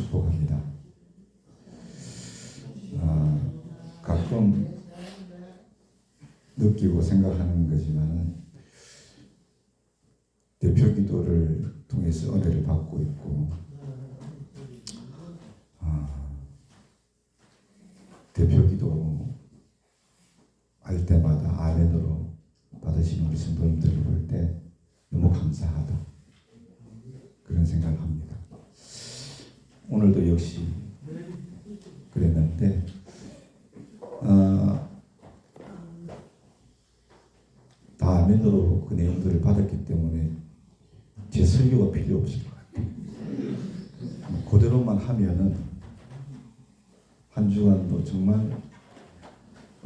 축복합니다. 가끔 느끼고 생각하는 거지만 대표 기도를 통해서 은혜를 받고 있고 대표 기도 할 때마다 아멘으로 받으시는 우리 성도님들을 볼 때 너무 감사하다 그런 생각을 합니다. 오늘도 역시 그랬는데 다 아멘으로 그 내용들을 받았기 때문에 제 설교가 필요 없을 것 같아요. 그대로만 하면은 한 주간도 정말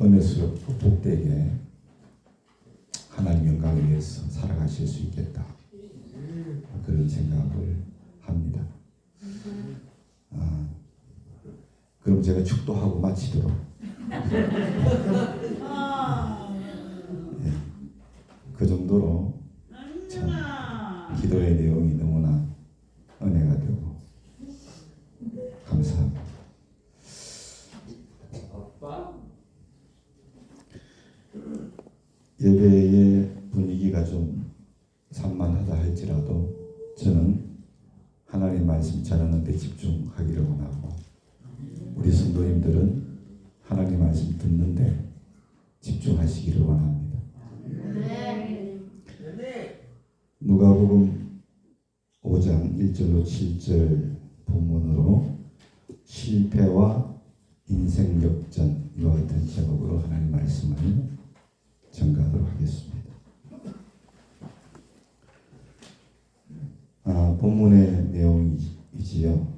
은혜스럽고 복되게 하나님 영광을 위해서 살아가실 수 있겠다 그런 생각을 합니다. 그럼 제가 축도하고 마치도록 그 정도로 참 기도의 내용이 너무나 은혜가 되고 감사합니다. 예배의 분위기가 좀 산만하다 할지라도 저는 하나님 말씀 전하는 데 집중하기를 원하고 우리 성도님들은 하나님 말씀 듣는데 집중하시기를 원합니다. 누가복음 5장 1절로 7절 본문으로 실패와 인생 역전 이와 같은 제목으로 하나님 말씀을 전가하도록 하겠습니다. 본문의 내용이지요.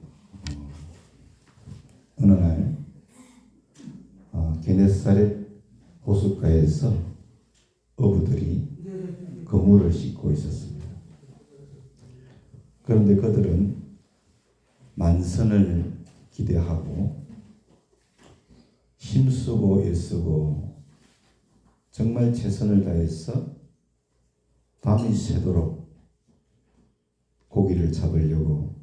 어느 날 게네사렛 호숫가에서 어부들이 그물을 씻고 있었습니다. 그런데 그들은 만선을 기대하고 힘쓰고 애쓰고 정말 최선을 다해서 밤이 새도록 고기를 잡으려고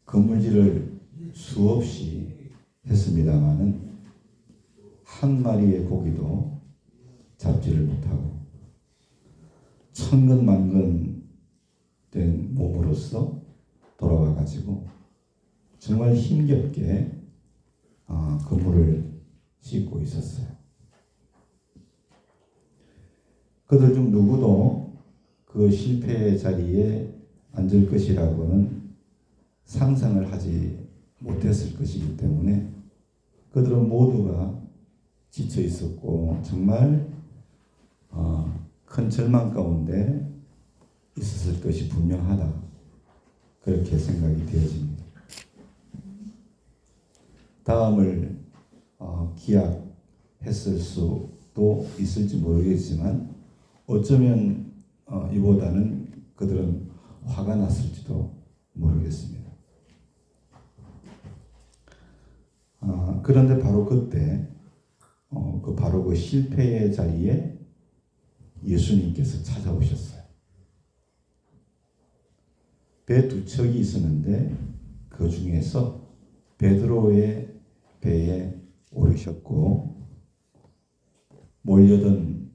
그물질을 수없이 했습니다마는 한 마리의 고기도 잡지를 못하고 천근만근 된 몸으로서 돌아와 가지고 정말 힘겹게 그물을 씻고 있었어요. 그들 중 누구도 그 실패의 자리에 앉을 것이라고는 상상을 하지 못했을 것이기 때문에 그들은 모두가 지쳐 있었고 정말 큰 절망 가운데 있었을 것이 분명하다 그렇게 생각이 되어집니다. 다음을 기약했을 수도 있을지 모르겠지만 어쩌면 이보다는 그들은 화가 났을지도 모르겠습니다. 그런데 바로 그때 바로 그 실패의 자리에 예수님께서 찾아오셨어요. 배 두 척이 있었는데 그 중에서 베드로의 배에 오르셨고 몰려든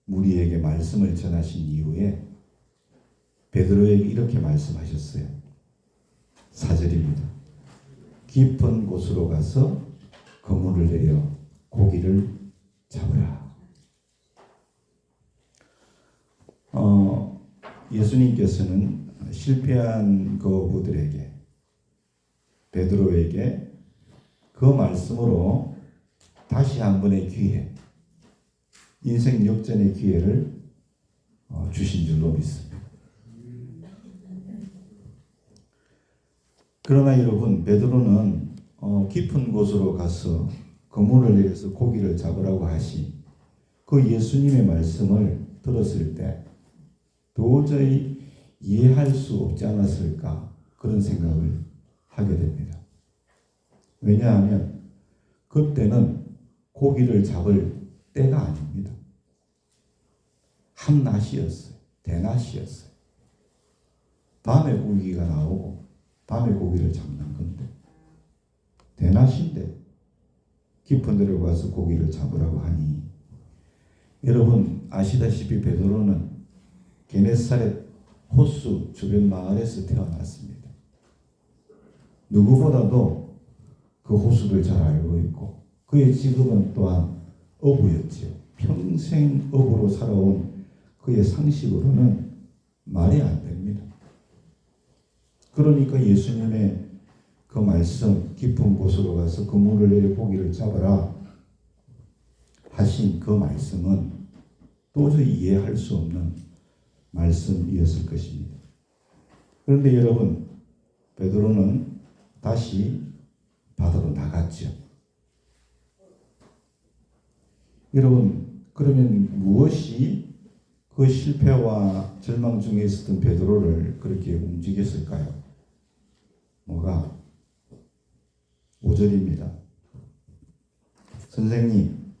무리에게 말씀을 전하신 이후에 베드로에게 이렇게 말씀하셨어요. 4절입니다. 깊은 곳으로 가서 그물을 내려 고기를 잡으라. 예수님께서는 실패한 그 어부들에게 베드로에게 그 말씀으로 다시 한 번의 기회, 인생 역전의 기회를 주신 줄로 믿습니다. 그러나 여러분, 베드로는 깊은 곳으로 가서 그물을 내려서 고기를 잡으라고 하시 그 예수님의 말씀을 들었을 때 도저히 이해할 수 없지 않았을까 그런 생각을 하게 됩니다. 왜냐하면 그때는 고기를 잡을 때가 아닙니다. 한낮이었어요. 대낮이었어요. 밤에 고기가 나오고 밤에 고기를 잡는 건데 대낮인데 깊은 데로 가서 고기를 잡으라고 하니, 여러분 아시다시피 베드로는 게네사렛 호수 주변 마을에서 태어났습니다. 누구보다도 그 호수를 잘 알고 있고 그의 직업은 또한 어부였지요. 평생 어부로 살아온 그의 상식으로는 말이 안 됩니다. 그러니까 예수님의 그 말씀, 깊은 곳으로 가서 그물을 내려 고기를 잡아라 하신 그 말씀은 도저히 이해할 수 없는 말씀이었을 것입니다. 그런데 여러분, 베드로는 다시 바다로 나갔죠. 여러분, 그러면 무엇이 그 실패와 절망 중에 있었던 베드로를 그렇게 움직였을까요? 뭐가? 5절입니다. 선생님,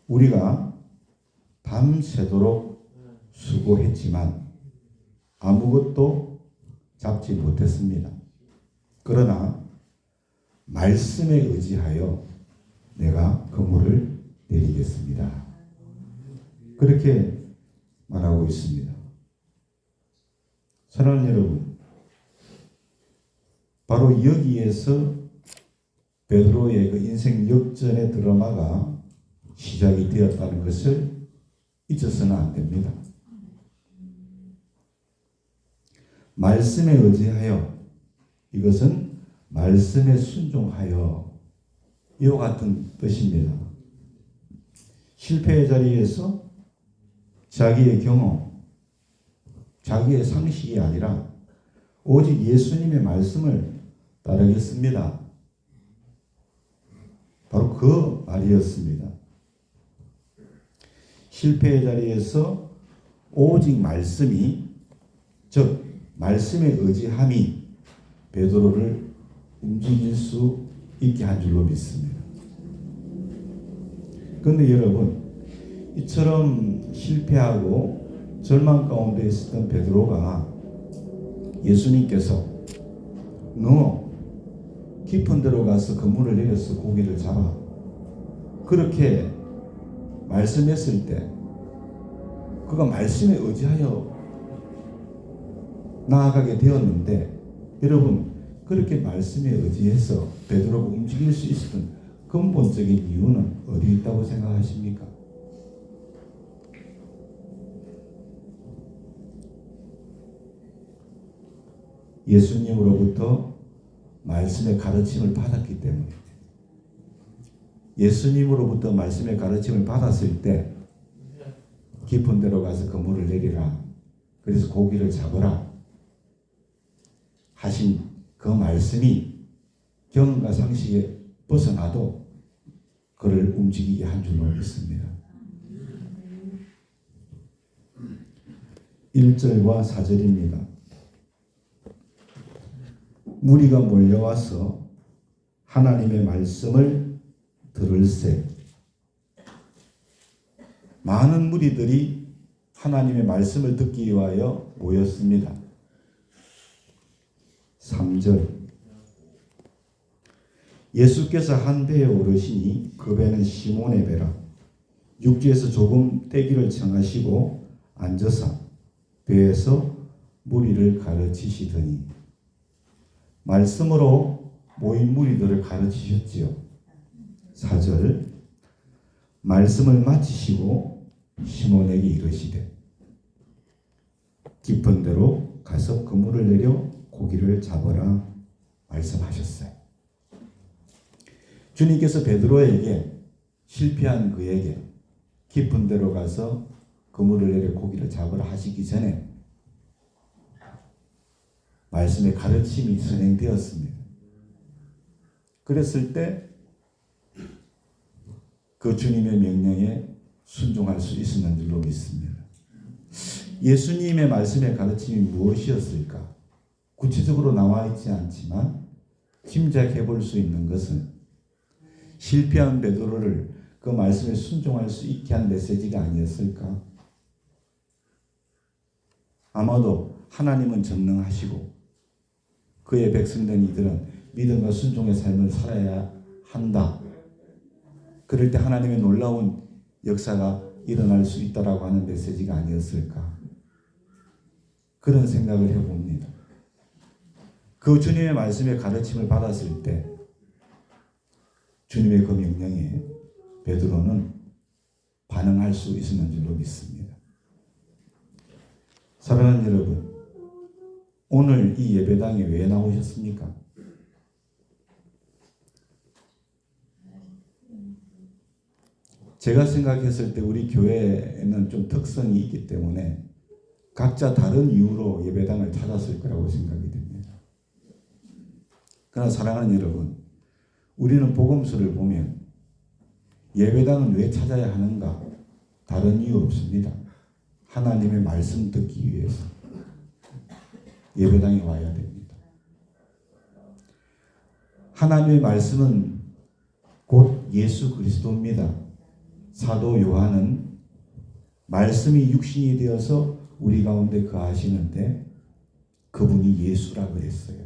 우리가 밤새도록 수고했지만 아무것도 잡지 못했습니다. 그러나 말씀에 의지하여 내가 그물을 내리겠습니다. 그렇게 말하고 있습니다. 사랑하는 여러분, 바로 여기에서 베드로의 그 인생 역전의 드라마가 시작이 되었다는 것을 잊어서는 안 됩니다. 말씀에 의지하여, 이것은 말씀에 순종하여, 이와 같은 뜻입니다. 실패의 자리에서 자기의 경험, 자기의 상식이 아니라 오직 예수님의 말씀을 따르겠습니다. 바로 그 말이었습니다. 실패의 자리에서 오직 말씀이, 즉 말씀에 의지함이 베드로를 움직일 수 있게 한 줄로 믿습니다. 그런데 여러분, 이처럼 실패하고 절망 가운데 있었던 베드로가 예수님께서 너 깊은 데로 가서 그물을 내려서 고기를 잡아, 그렇게 말씀했을 때 그가 말씀에 의지하여 나아가게 되었는데, 여러분, 그렇게 말씀에 의지해서 베드로가 움직일 수 있었던 근본적인 이유는 어디 있다고 생각하십니까? 예수님으로부터 말씀의 가르침을 받았기 때문에, 예수님으로부터 말씀의 가르침을 받았을 때 깊은 데로 가서 그물을 내리라, 그래서 고기를 잡으라 하신 그 말씀이 경험과 상식에 벗어나도 그를 움직이게 한 줄로 믿습니다. 1절과 4절입니다. 무리가 몰려와서 하나님의 말씀을 들을새. 많은 무리들이 하나님의 말씀을 듣기 위하여 모였습니다. 3절. 예수께서 한 배에 오르시니 그 배는 시몬의 배라. 육지에서 조금 떼기를 청하시고 앉아서 배에서 무리를 가르치시더니, 말씀으로 모인 무리들을 가르치셨지요. 4절. 말씀을 마치시고 시몬에게 이르시되 깊은 데로 가서 그물을 내려 고기를 잡으라 말씀하셨어요. 주님께서 베드로에게, 실패한 그에게 깊은 데로 가서 그물을 내려 고기를 잡으라 하시기 전에 말씀의 가르침이 선행되었습니다. 그랬을 때 그 주님의 명령에 순종할 수 있었는 줄로 믿습니다. 예수님의 말씀의 가르침이 무엇이었을까? 구체적으로 나와 있지 않지만 짐작해 볼 수 있는 것은 실패한 베드로를 그 말씀에 순종할 수 있게 한 메시지가 아니었을까? 아마도 하나님은 전능하시고 그의 백성된 이들은 믿음과 순종의 삶을 살아야 한다. 그럴 때 하나님의 놀라운 역사가 일어날 수 있다라고 하는 메시지가 아니었을까. 그런 생각을 해봅니다. 그 주님의 말씀의 가르침을 받았을 때 주님의 그 명령에 베드로는 반응할 수 있었는 줄로 믿습니다. 사랑하는 여러분, 오늘 이 예배당에 왜 나오셨습니까? 제가 생각했을 때 우리 교회에는 좀 특성이 있기 때문에 각자 다른 이유로 예배당을 찾았을 거라고 생각이 됩니다. 그러나 사랑하는 여러분, 우리는 복음서를 보면 예배당은 왜 찾아야 하는가? 다른 이유 없습니다. 하나님의 말씀 듣기 위해서 예배당에 와야 됩니다. 하나님의 말씀은 곧 예수 그리스도입니다. 사도 요한은 말씀이 육신이 되어서 우리 가운데 거하시는데 그분이 예수라 그랬어요.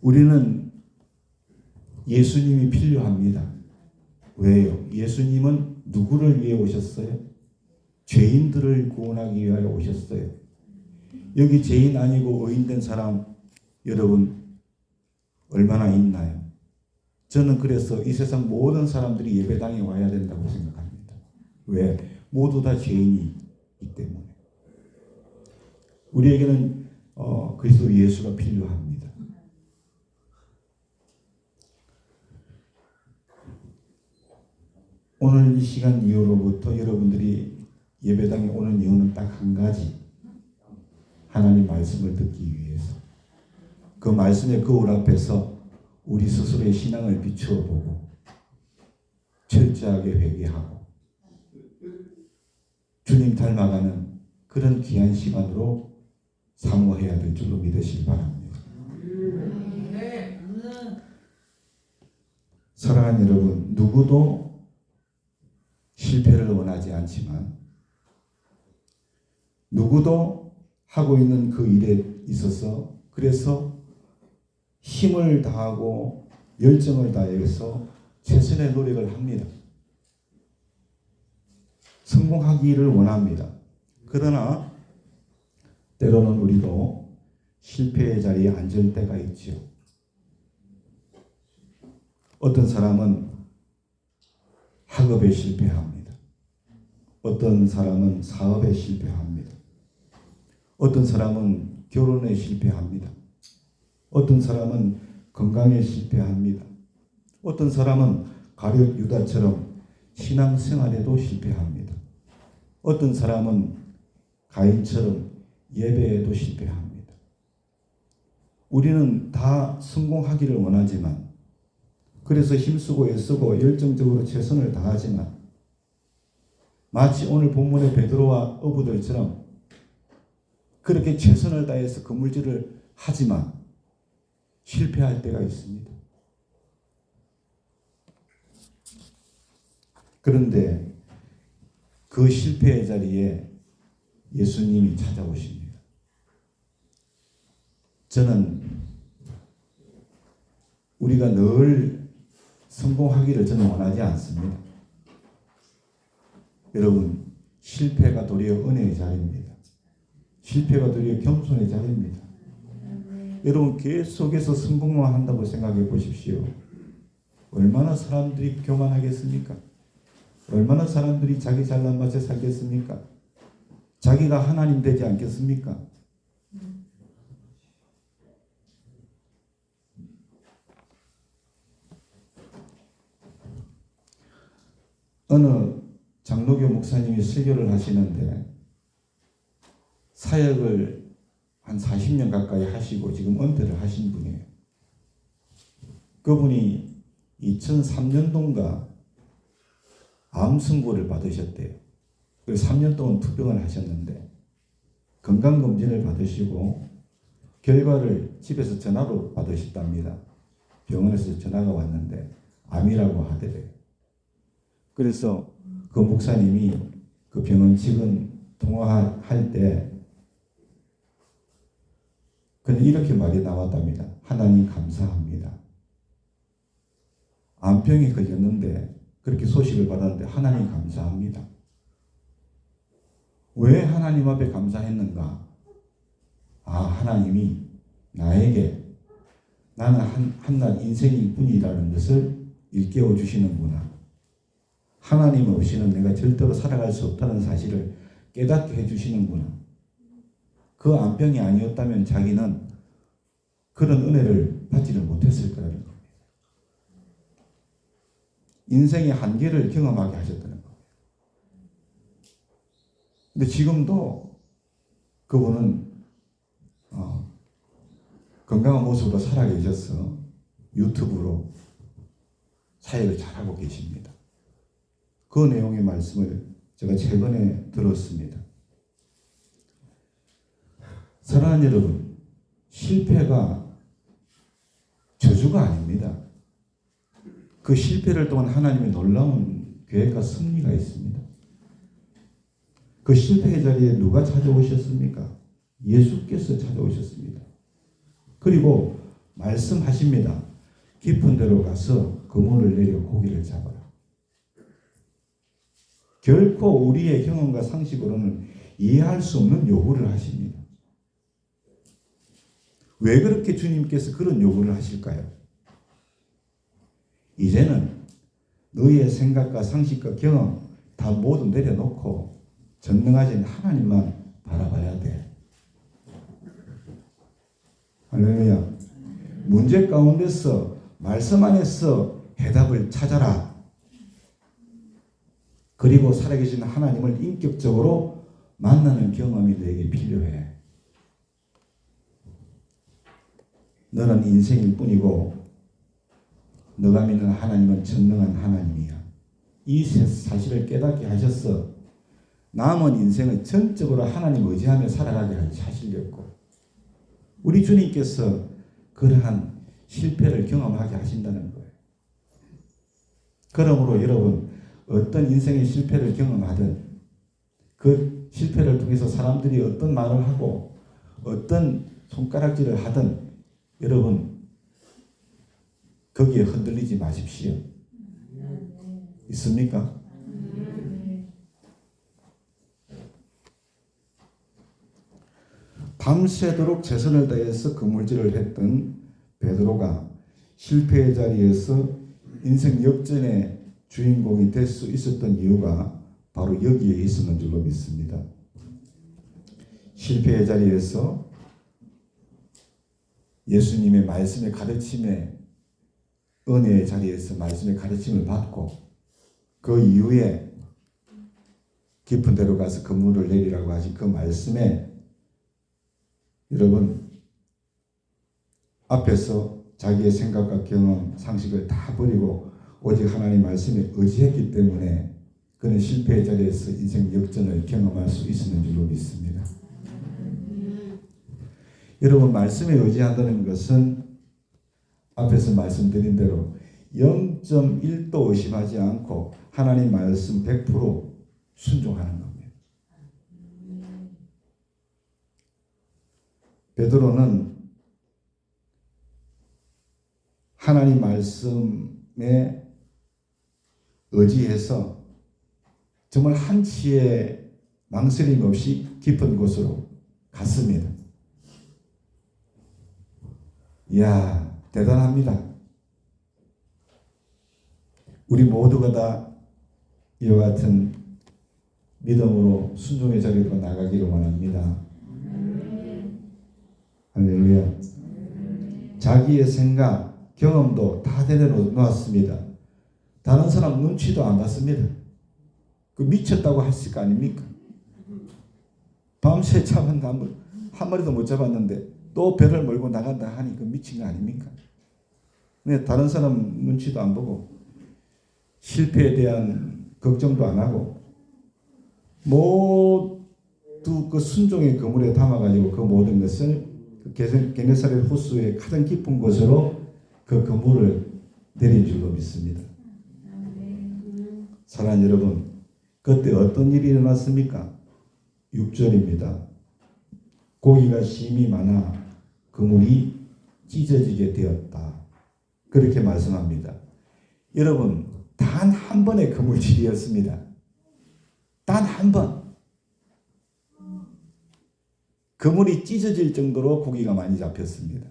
우리는 예수님이 필요합니다. 왜요? 예수님은 누구를 위해 오셨어요? 죄인들을 구원하기 위하여 오셨어요. 여기 죄인 아니고 의인된 사람 여러분 얼마나 있나요? 저는 그래서 이 세상 모든 사람들이 예배당에 와야 된다고 생각합니다. 왜? 모두 다 죄인이기 때문에. 우리에게는 그리스도 예수가 필요합니다. 오늘 이 시간 이후로부터 여러분들이 예배당에 오는 이유는 딱 한 가지. 하나님 말씀을 듣기 위해서. 그 말씀의 거울 앞에서 우리 스스로의 신앙을 비추어 보고 철저하게 회개하고 주님 닮아가는 그런 귀한 시간으로 사모해야 될 줄로 믿으시기 바랍니다. 사랑하는 여러분, 누구도 실패를 원하지 않지만 누구도 하고 있는 그 일에 있어서 그래서 힘을 다하고 열정을 다해서 최선의 노력을 합니다. 성공하기를 원합니다. 그러나 때로는 우리도 실패의 자리에 앉을 때가 있죠. 어떤 사람은 학업에 실패합니다. 어떤 사람은 사업에 실패합니다. 어떤 사람은 결혼에 실패합니다. 어떤 사람은 건강에 실패합니다. 어떤 사람은 가룟 유다처럼 신앙생활에도 실패합니다. 어떤 사람은 가인처럼 예배에도 실패합니다. 우리는 다 성공하기를 원하지만 그래서 힘쓰고 애쓰고 열정적으로 최선을 다하지만 마치 오늘 본문의 베드로와 어부들처럼 그렇게 최선을 다해서 그물질을 하지만 실패할 때가 있습니다. 그런데 그 실패의 자리에 예수님이 찾아오십니다. 저는 우리가 늘 성공하기를 저는 원하지 않습니다. 여러분, 실패가 도리어 은혜의 자리입니다. 실패가 도리어 겸손의 자리입니다. 여러분, 계속해서 성공만 한다고 생각해 보십시오. 얼마나 사람들이 교만하겠습니까? 얼마나 사람들이 자기 잘난 맛에 살겠습니까? 자기가 하나님 되지 않겠습니까? 어느 장로교 목사님이 설교를 하시는데 사역을 한 40년 가까이 하시고 지금 은퇴를 하신 분이에요. 그분이 2003년도인가 암 선고를 받으셨대요. 그래서 3년 동안 투병을 하셨는데 건강검진을 받으시고 결과를 집에서 전화로 받으셨답니다. 병원에서 전화가 왔는데 암이라고 하더래요. 그래서 그 목사님이 그 병원 직원 통화할 때 그냥 이렇게 말이 나왔답니다. 하나님 감사합니다. 암병이 걸렸는데 그렇게 소식을 받았는데 하나님 감사합니다. 왜 하나님 앞에 감사했는가? 하나님이 나에게 나는 한낱 인생일 뿐이라는 것을 일깨워 주시는구나. 하나님 없이는 내가 절대로 살아갈 수 없다는 사실을 깨닫게 해주시는구나. 그 암병이 아니었다면 자기는 그런 은혜를 받지를 못했을 거라는 겁니다. 인생의 한계를 경험하게 하셨다는 겁니다. 근데 지금도 그분은 건강한 모습으로 살아계셔서 유튜브로 사역을 잘하고 계십니다. 그 내용의 말씀을 제가 최근에 들었습니다. 사랑하는 여러분, 실패가 저주가 아닙니다. 그 실패를 통한 하나님의 놀라운 계획과 섭리가 있습니다. 그 실패의 자리에 누가 찾아오셨습니까? 예수께서 찾아오셨습니다. 그리고 말씀하십니다. 깊은 데로 가서 그물을 내려 고기를 잡아라. 결코 우리의 경험과 상식으로는 이해할 수 없는 요구를 하십니다. 왜 그렇게 주님께서 그런 요구를 하실까요? 이제는 너희의 생각과 상식과 경험 다 모두 내려놓고 전능하신 하나님만 바라봐야 돼. 할렐루야. 문제 가운데서 말씀 안에서 해답을 찾아라. 그리고 살아계신 하나님을 인격적으로 만나는 경험이 너에게 필요해. 너는 인생일 뿐이고 너가 믿는 하나님은 전능한 하나님이야. 이 사실을 깨닫게 하셔서 남은 인생을 전적으로 하나님 의지하며 살아가게 하시려고 우리 주님께서 그러한 실패를 경험하게 하신다는 거예요. 그러므로 여러분 어떤 인생의 실패를 경험하든 그 실패를 통해서 사람들이 어떤 말을 하고 어떤 손가락질을 하든 여러분 거기에 흔들리지 마십시오. 있습니까? 밤새도록 최선을 다해서 그물질을 했던 베드로가 실패의 자리에서 인생 역전의 주인공이 될 수 있었던 이유가 바로 여기에 있었는 줄로 믿습니다. 실패의 자리에서 예수님의 말씀의 가르침에 은혜의 자리에서 말씀의 가르침을 받고 그 이후에 깊은 데로 가서 그물을 내리라고 하신 그 말씀에 여러분 앞에서 자기의 생각과 경험, 상식을 다 버리고 오직 하나님 말씀에 의지했기 때문에 그는 실패의 자리에서 인생 역전을 경험할 수 있었는 줄로 믿습니다. 여러분 말씀에 의지한다는 것은 앞에서 말씀드린 대로 0.1도 의심하지 않고 하나님 말씀 100% 순종하는 겁니다. 베드로는 하나님 말씀에 의지해서 정말 한치의 망설임 없이 깊은 곳으로 갔습니다. 이야, 대단합니다. 우리 모두가 다 이와 같은 믿음으로 순종의 자리로 나가기를 원합니다. 할렐루야. 자기의 생각, 경험도 다 내려놓았습니다. 다른 사람 눈치도 안 봤습니다. 그 미쳤다고 하실 거 아닙니까? 밤새 잡은 나물 한 마리도 못 잡았는데 또 배를 몰고 나간다 하니 그 미친 거 아닙니까? 근데 다른 사람 눈치도 안 보고 실패에 대한 걱정도 안 하고 모두 그 순종의 그물에 담아가지고 그 모든 것을 그 게네사렛 호수의 가장 깊은 곳으로 그 그물을 내린 줄로 믿습니다. 사랑하는 여러분, 그때 어떤 일이 일어났습니까? 6절입니다. 고기가 심히 많아 그물이 찢어지게 되었다. 그렇게 말씀합니다. 여러분, 단 한 번의 그물질이었습니다. 단 한 번. 그물이 찢어질 정도로 고기가 많이 잡혔습니다.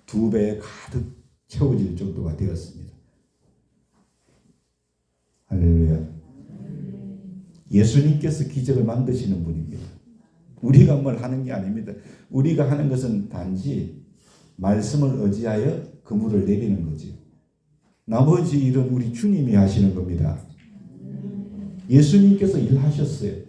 2배에 가득 채워질 정도가 되었습니다. 할렐루야. 예수님께서 기적을 만드시는 분입니다. 우리가 뭘 하는 게 아닙니다. 우리가 하는 것은 단지 말씀을 의지하여 그물을 내리는 거죠. 나머지 일은 우리 주님이 하시는 겁니다. 예수님께서 일하셨어요.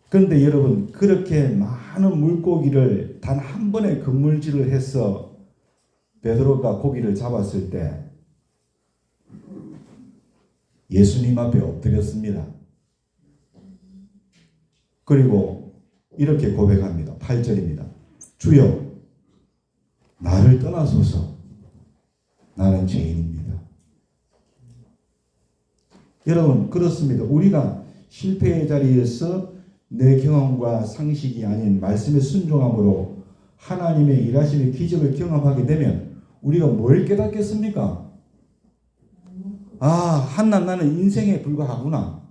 그런데 여러분, 그렇게 많은 물고기를 단 한 번에 그물질을 해서 베드로가 고기를 잡았을 때 예수님 앞에 엎드렸습니다. 그리고 이렇게 고백합니다. 8절입니다. 주여, 나를 떠나소서. 나는 죄인입니다. 여러분, 그렇습니다. 우리가 실패의 자리에서 내 경험과 상식이 아닌 말씀에 순종함으로 하나님의 일하심의 기적을 경험하게 되면 우리가 뭘 깨닫겠습니까? 아, 한낱 나는 인생에 불과하구나.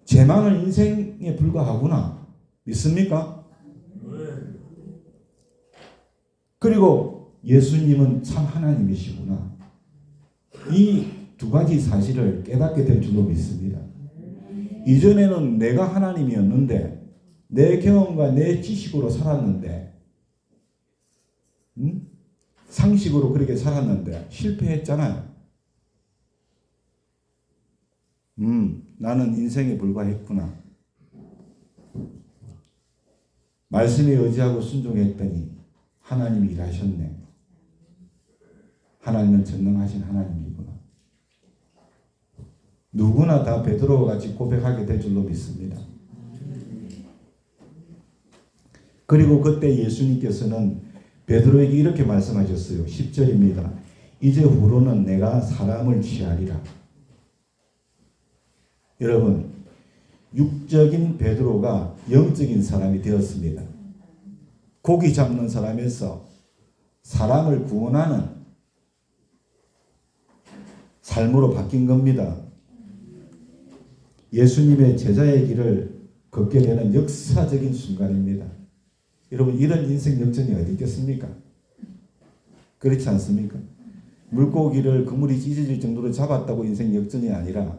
제망은 인생에 불과하구나. 믿습니까? 그리고 예수님은 참 하나님이시구나. 이 두 가지 사실을 깨닫게 될 줄로 믿습니다. 이전에는 내가 하나님이었는데 내 경험과 내 지식으로 살았는데 상식으로 그렇게 살았는데 실패했잖아요. 나는 인생에 불과했구나. 말씀에 의지하고 순종했더니 하나님이 일하셨네. 하나님은 전능하신 하나님이구나. 누구나 다 베드로와 같이 고백하게 될 줄로 믿습니다. 그리고 그때 예수님께서는 베드로에게 이렇게 말씀하셨어요. 10절입니다. 이제 후로는 내가 사람을 취하리라. 여러분, 육적인 베드로가 영적인 사람이 되었습니다. 고기 잡는 사람에서 사람을 구원하는 삶으로 바뀐 겁니다. 예수님의 제자의 길을 걷게 되는 역사적인 순간입니다. 여러분, 이런 인생 역전이 어디 있겠습니까? 그렇지 않습니까? 물고기를 그물이 찢어질 정도로 잡았다고 인생 역전이 아니라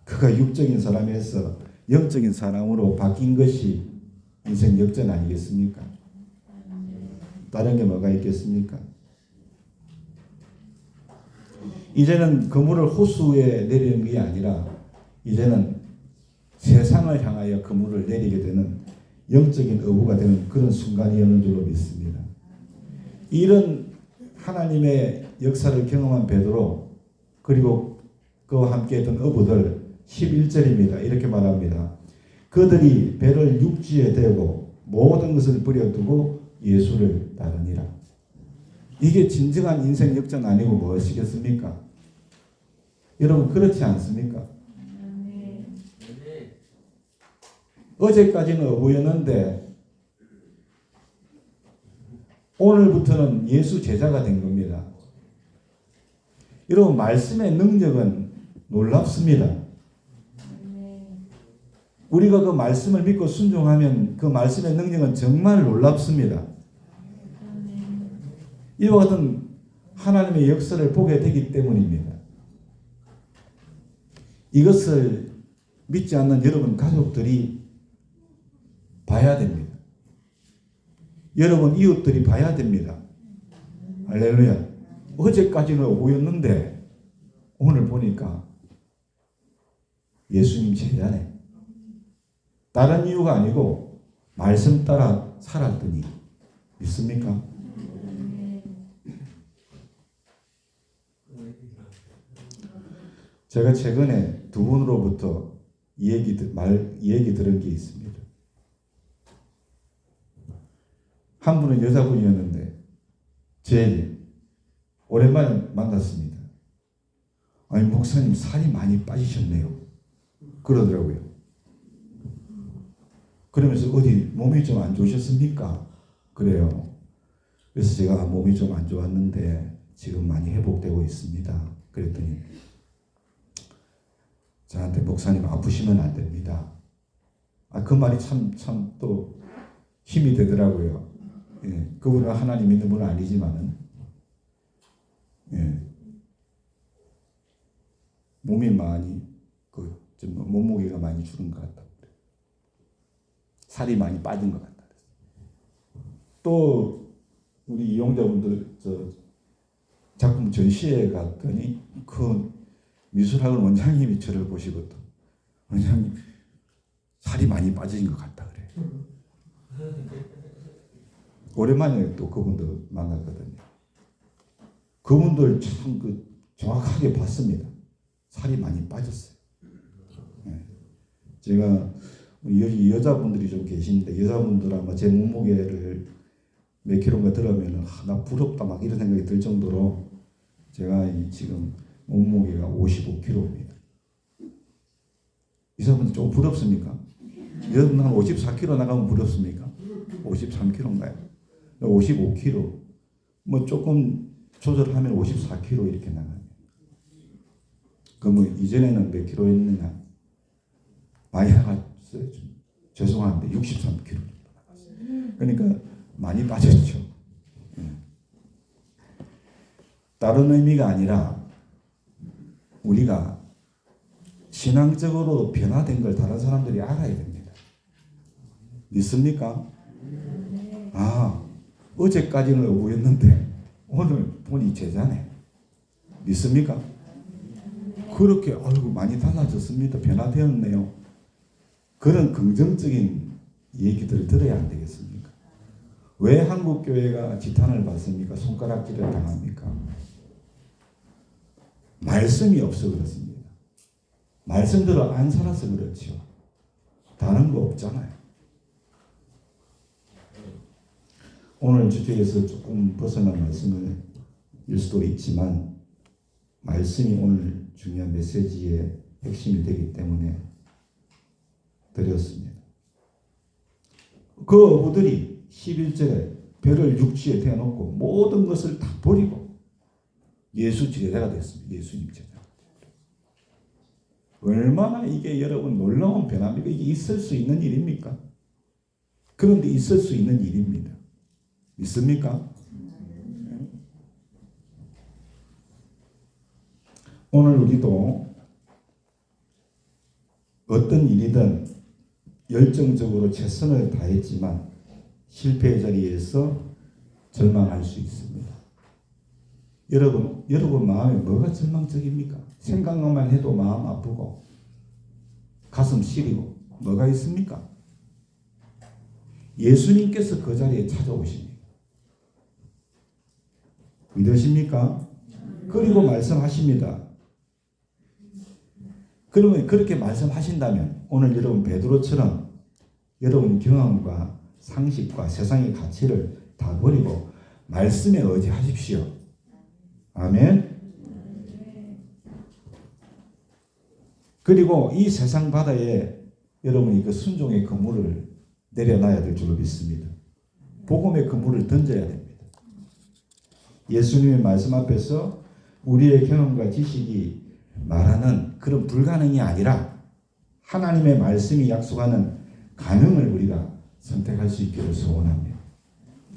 그가 육적인 사람에서 영적인 사람으로 바뀐 것이 인생 역전 아니겠습니까? 다른 게 뭐가 있겠습니까? 이제는 그물을 호수에 내리는 게 아니라 이제는 세상을 향하여 그물을 내리게 되는 영적인 어부가 되는 그런 순간이었는 줄로 믿습니다. 이런 하나님의 역사를 경험한 베드로 그리고 그와 함께 했던 어부들 11절입니다. 이렇게 말합니다. 그들이 배를 육지에 대고 모든 것을 버려두고 예수를 따르니라. 이게 진정한 인생 역전 아니고 무엇이겠습니까? 여러분, 그렇지 않습니까? 어제까지는 어부였는데 오늘부터는 예수 제자가 된 겁니다. 여러분, 말씀의 능력은 놀랍습니다. 우리가 그 말씀을 믿고 순종하면 그 말씀의 능력은 정말 놀랍습니다. 이와 같은 하나님의 역사를 보게 되기 때문입니다. 이것을 믿지 않는 여러분 가족들이 봐야 됩니다. 여러분 이웃들이 봐야 됩니다. 할렐루야. 어제까지는 어부였는데 오늘 보니까 예수님 제자네. 다른 이유가 아니고 말씀 따라 살았더니. 믿습니까? 제가 최근에 두 분으로부터 얘기 들은 게 있습니다. 한 분은 여자분이었는데 제일 오랜만에 만났습니다. 아니 목사님 살이 많이 빠지셨네요. 그러더라고요. 그러면서 어디 몸이 좀 안 좋으셨습니까? 그래요. 그래서 제가 몸이 좀 안 좋았는데 지금 많이 회복되고 있습니다. 그랬더니 저한테 목사님 아프시면 안 됩니다. 그 말이 참 또 힘이 되더라고요. 예, 그분은 하나님 믿는 분은 아니지만은, 예, 몸이 많이, 좀 몸무게가 많이 줄은 것 같다. 살이 많이 빠진 것 같다. 또, 우리 이용자분들, 작품 전시회 갔더니, 그 미술학원 원장님이 저를 보시고 또, 원장님, 살이 많이 빠진 것 같다. 그래요. 오랜만에 또 그분들 만났거든요. 그분들 참 정확하게 봤습니다. 살이 많이 빠졌어요. 네. 제가 여자분들이 좀 계신데 여자분들 아마 제 몸무게를 몇 킬로인가 들으면 나 부럽다 막 이런 생각이 들 정도로 제가 지금 몸무게가 55kg입니다. 이 사람들 좀 부럽습니까? 여러분 한 54kg 나가면 부럽습니까? 53kg인가요? 55kg. 뭐 조금 조절하면 54kg 이렇게 나가요. 그러면 이전에는 몇 킬로 했느냐? 많이 나갔어요. 좀 죄송한데 63kg 나갔어요. 그러니까 많이 빠졌죠. 다른 의미가 아니라 우리가 신앙적으로 변화된 걸 다른 사람들이 알아야 됩니다. 믿습니까? 어제까지는 어부였는데 오늘 보니 제자네. 믿습니까? 그렇게 많이 달라졌습니다. 변화되었네요. 그런 긍정적인 얘기들을 들어야 안 되겠습니까? 왜 한국교회가 지탄을 받습니까? 손가락질을 당합니까? 말씀이 없어 그렇습니다. 말씀대로 안 살아서 그렇죠. 다른 거 없잖아요. 오늘 주제에서 조금 벗어난 말씀일 수도 있지만 말씀이 오늘 중요한 메시지의 핵심이 되기 때문에 드렸습니다. 그 어부들이 11절에 배를 육지에 대놓고 모든 것을 다 버리고 예수 제자가 됐습니다. 예수님 제자. 얼마나 이게 여러분 놀라운 변화입니까? 이게 있을 수 있는 일입니까? 그런데 있을 수 있는 일입니다. 있습니까? 오늘 우리도 어떤 일이든 열정적으로 최선을 다했지만 실패의 자리에서 절망할 수 있습니다. 여러분 마음에 뭐가 절망적입니까? 생각만 해도 마음 아프고 가슴 시리고 뭐가 있습니까? 예수님께서 그 자리에 찾아오십니다. 믿으십니까? 그리고 말씀하십니다. 그러면 그렇게 말씀하신다면 오늘 여러분 베드로처럼 여러분 경험과 상식과 세상의 가치를 다 버리고 말씀에 의지하십시오. 아멘. 그리고 이 세상 바다에 여러분이 그 순종의 그물을 내려놔야 될 줄로 믿습니다. 복음의 그물을 던져야 됩니다. 예수님의 말씀 앞에서 우리의 경험과 지식이 말하는 그런 불가능이 아니라 하나님의 말씀이 약속하는 가능을 우리가 선택할 수 있기를 소원합니다.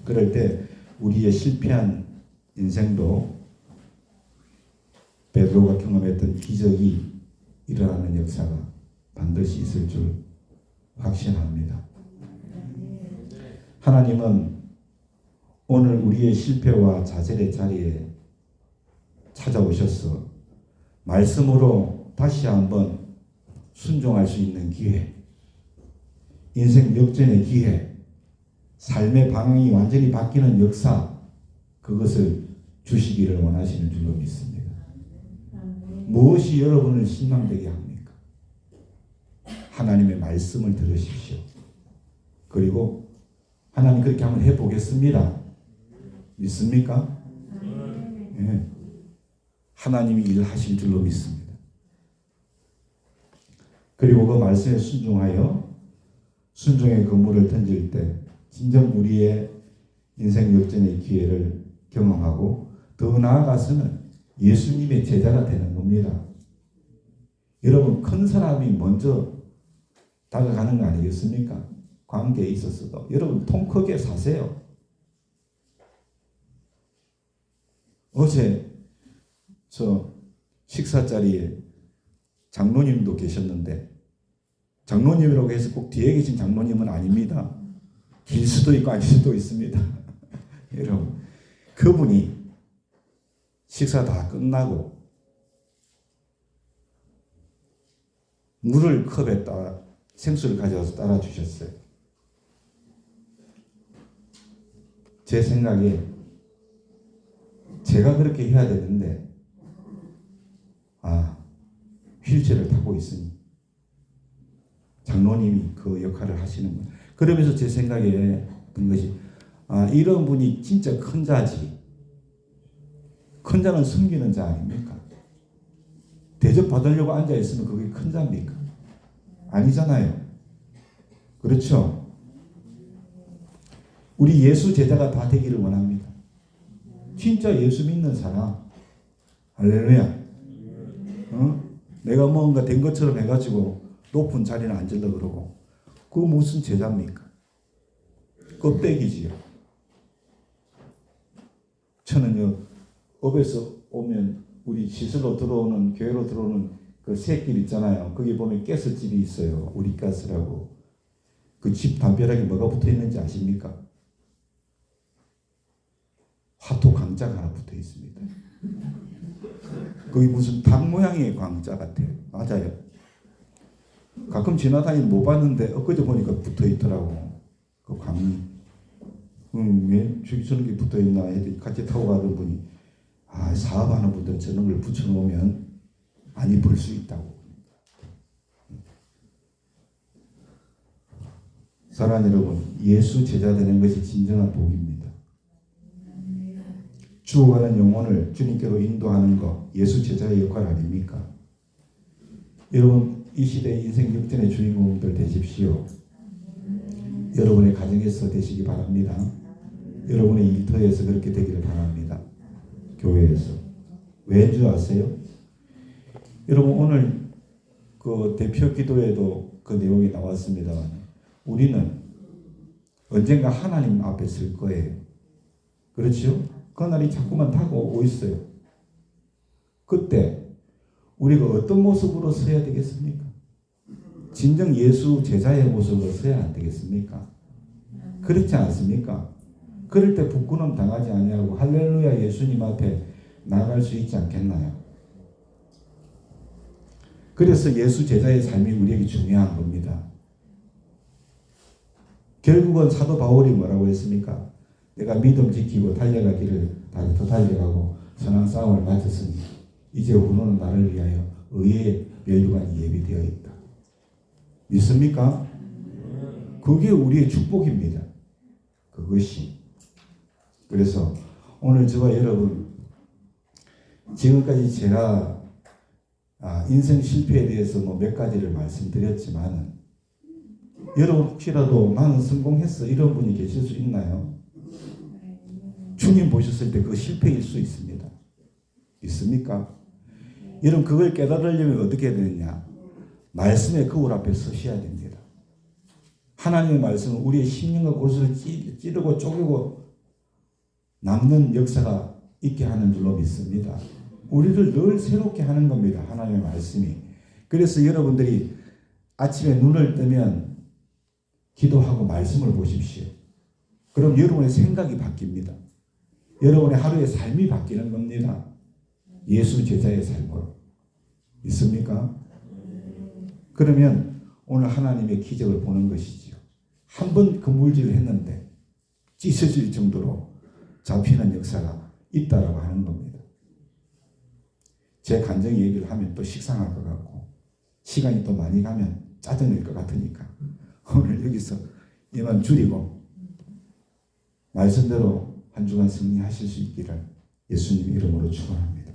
그럴 때 우리의 실패한 인생도 베드로가 경험했던 기적이 일어나는 역사가 반드시 있을 줄 확신합니다. 하나님은 오늘 우리의 실패와 좌절의 자리에 찾아오셔서 말씀으로 다시 한번 순종할 수 있는 기회, 인생 역전의 기회, 삶의 방향이 완전히 바뀌는 역사, 그것을 주시기를 원하시는 줄로 믿습니다. 무엇이 여러분을 실망되게 합니까? 하나님의 말씀을 들으십시오. 그리고 하나님 그렇게 한번 해보겠습니다. 믿습니까? 네. 하나님이 일하실 줄로 믿습니다. 그리고 그 말씀에 순종하여 순종의 그물을 던질 때 진정 우리의 인생 역전의 기회를 경험하고 더 나아가서는 예수님의 제자가 되는 겁니다. 여러분, 큰 사람이 먼저 다가가는 거 아니겠습니까? 관계에 있어서도. 여러분, 통 크게 사세요. 어제 저 식사 자리에 장로님도 계셨는데, 장로님이라고 해서 꼭 뒤에 계신 장로님은 아닙니다. 길 수도 있고 아닐 수도 있습니다. 여러분, 그분이 식사 다 끝나고 물을 컵에 따라 생수를 가져와서 따라 주셨어요. 제 생각에 제가 그렇게 해야 되는데 휠체어를 타고 있으니 장로님이 그 역할을 하시는 거예요. 그러면서 제 생각에 든 것이 이런 분이 진짜 큰 자지. 큰 자는 섬기는 자 아닙니까? 대접 받으려고 앉아 있으면 그게 큰 자입니까? 아니잖아요. 그렇죠? 우리 예수 제자가 다 되기를 원합니다. 진짜 예수 믿는 사람. 할렐루야. 내가 뭔가 된 것처럼 해가지고 높은 자리는 앉으려고 그러고 그거 무슨 제자입니까? 껍데기지요. 저는요, 업에서 오면 우리 시설로 들어오는, 교회로 들어오는 그 새길 있잖아요. 거기 보면 가스집이 있어요. 우리 가스라고. 그 집 담벼락에 뭐가 붙어 있는지 아십니까? 화토 광자가 하나 붙어 있습니다. 거기 무슨 닭 모양의 광자 같아요. 맞아요. 가끔 지나다니는 못 봤는데 엊그제 보니까 붙어 있더라고. 그 광이. 왜 저런 게 붙어 있나 해도 같이 타고 가던 분이 사업하는 분들은 저런 걸 붙여놓으면 많이 벌 수 있다고. 사랑하는 여러분, 예수 제자 되는 것이 진정한 복입니다. 죽어가는 영혼을 주님께로 인도하는 것, 예수 제자의 역할 아닙니까? 여러분, 이 시대의 인생 역전의 주인공들 되십시오. 여러분의 가정에서 되시기 바랍니다. 여러분의 일터에서 그렇게 되기를 바랍니다. 교회에서. 왜인 줄 아세요? 여러분, 오늘 그 대표 기도에도 그 내용이 나왔습니다만 우리는 언젠가 하나님 앞에 설 거예요. 그렇죠? 그날이 자꾸만 다가오고 있어요. 그때 우리가 어떤 모습으로 서야 되겠습니까? 진정 예수 제자의 모습으로 서야 안 되겠습니까? 그렇지 않습니까? 그럴 때 부끄러움 당하지 아니하고 할렐루야 예수님 앞에 나아갈 수 있지 않겠나요? 그래서 예수 제자의 삶이 우리에게 중요한 겁니다. 결국은 사도 바울이 뭐라고 했습니까? 내가 믿음 지키고 달려가기를 더 달려가고 선한 싸움을 마쳤으니 이제 후로는 나를 위하여 의의 면류관이 예비되어 있다. 믿습니까? 그게 우리의 축복입니다. 그것이. 그래서 오늘 저와 여러분, 지금까지 제가 인생 실패에 대해서 몇 가지를 말씀드렸지만 여러분 혹시라도 나는 성공했어 이런 분이 계실 수 있나요? 주님 보셨을 때 그 실패일 수 있습니다. 있습니까? 여러분 그걸 깨달으려면 어떻게 해야 되느냐? 말씀의 거울 앞에 서셔야 됩니다. 하나님의 말씀은 우리의 심령과 골수를 찌르고 쪼개고 남는 역사가 있게 하는 줄로 믿습니다. 우리를 늘 새롭게 하는 겁니다. 하나님의 말씀이. 그래서 여러분들이 아침에 눈을 뜨면 기도하고 말씀을 보십시오. 그럼 여러분의 생각이 바뀝니다. 여러분의 하루의 삶이 바뀌는 겁니다. 예수 제자의 삶으로. 있습니까? 그러면 오늘 하나님의 기적을 보는 것이지요. 한 번 그물질을 했는데 찢어질 정도로 잡히는 역사가 있다라고 하는 겁니다. 제 간증 얘기를 하면 또 식상할 것 같고 시간이 또 많이 가면 짜증낼 것 같으니까 오늘 여기서 이만 줄이고 말씀대로 한 주간 승리하실 수 있기를 예수님 이름으로 축원합니다.